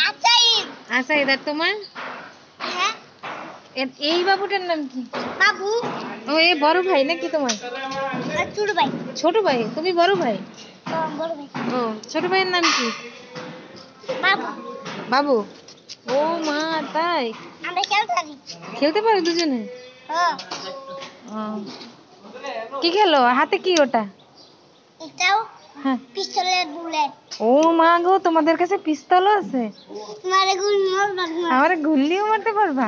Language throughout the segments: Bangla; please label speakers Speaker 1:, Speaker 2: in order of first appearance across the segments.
Speaker 1: আসাইদ।
Speaker 2: আসাইদ, আর তোমার?
Speaker 1: হ্যাঁ।
Speaker 2: এই বাবুটার নাম কি?
Speaker 1: বাবু।
Speaker 2: ও এ বড় ভাই নাকি তোমার?
Speaker 1: আর ছোট ভাই।
Speaker 2: ছোট ভাই, তুমি বড় ভাই?
Speaker 1: বড় ভাই।
Speaker 2: ও ছোট ভাইয়ের নাম কি?
Speaker 1: বাবু।
Speaker 2: বাবু। ও মা, তাই?
Speaker 1: আমরা খেলতে পারি।
Speaker 2: খেলতে পারো দুজনে?
Speaker 1: হ্যাঁ।
Speaker 2: ও, কি খেলো? হাতে কি ওটা?
Speaker 1: এটাও
Speaker 2: হ্যাঁ।
Speaker 1: পিস্তলের বুলেট।
Speaker 2: ও মা গো, তোমাদের কাছে পিস্তলও আছে?
Speaker 1: তোমারে গুলি মারবা না।
Speaker 2: আমারে গুল্লিও মারতে পারবা?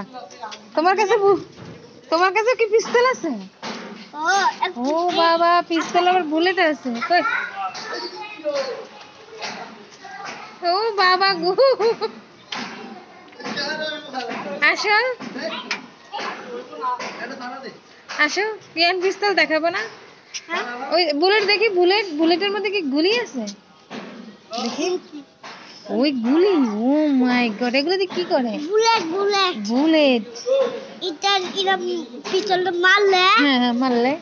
Speaker 2: তোমার কাছে তোমার কাছে কি পিস্তল আছে? ও বাবা, পিস্তল আবার বুলেট আছে কই? ও বাবা গো, আসো আসো, পিয়ান পিস্তল দেখাবো না? ওই বুলেট দেখি, বুলেটের মধ্যে কি গুলি আছে দেখি। ওই গুলি, ও মাই গড, এগুলো দিয়ে কি করে? বুলেট।
Speaker 1: এটা এরকম পিস্তলটা মারলে,
Speaker 2: হ্যাঁ মারলে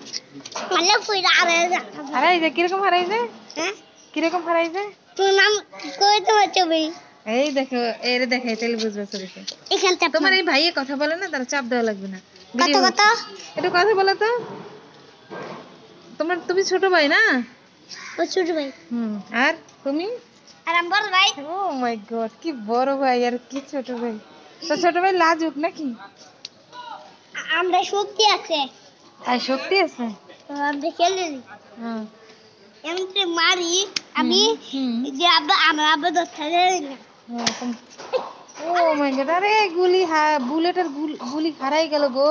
Speaker 1: কইরা
Speaker 2: হারাই যায়। কিরকম হারাই যায়?
Speaker 1: হ্যাঁ,
Speaker 2: কিরকম হারাই যায়?
Speaker 1: তোর নাম কইতে পারছবি?
Speaker 2: এই দেখো, এর দেখাই তাহলে বুঝবে ছবিতে।
Speaker 1: এখান চাপ।
Speaker 2: তোমার এই ভাইয়ে কথা বলে না, তার চাপ দেওয়া লাগবে না।
Speaker 1: কত কত?
Speaker 2: একটু কথা বলো তো। তুমি ছোট ভাই না?
Speaker 1: ও ছোট ভাই।
Speaker 2: আর তুমি?
Speaker 1: আর আমি বড় ভাই।
Speaker 2: ও মাই গড, কি বড় ভাই আর কি ছোট ভাই। তো ছোট ভাই লাজুক নাকি?
Speaker 1: আমরা শক্তি আছে।
Speaker 2: আর শক্তি আছে?
Speaker 1: তো আমরা খেলে নি।
Speaker 2: হ্যাঁ।
Speaker 1: এমনি মারি আমি, যে আমরা ধরতে যাই না।
Speaker 2: ও মাই গড, আরে বুলেটের গুলি হারাই গেল গো।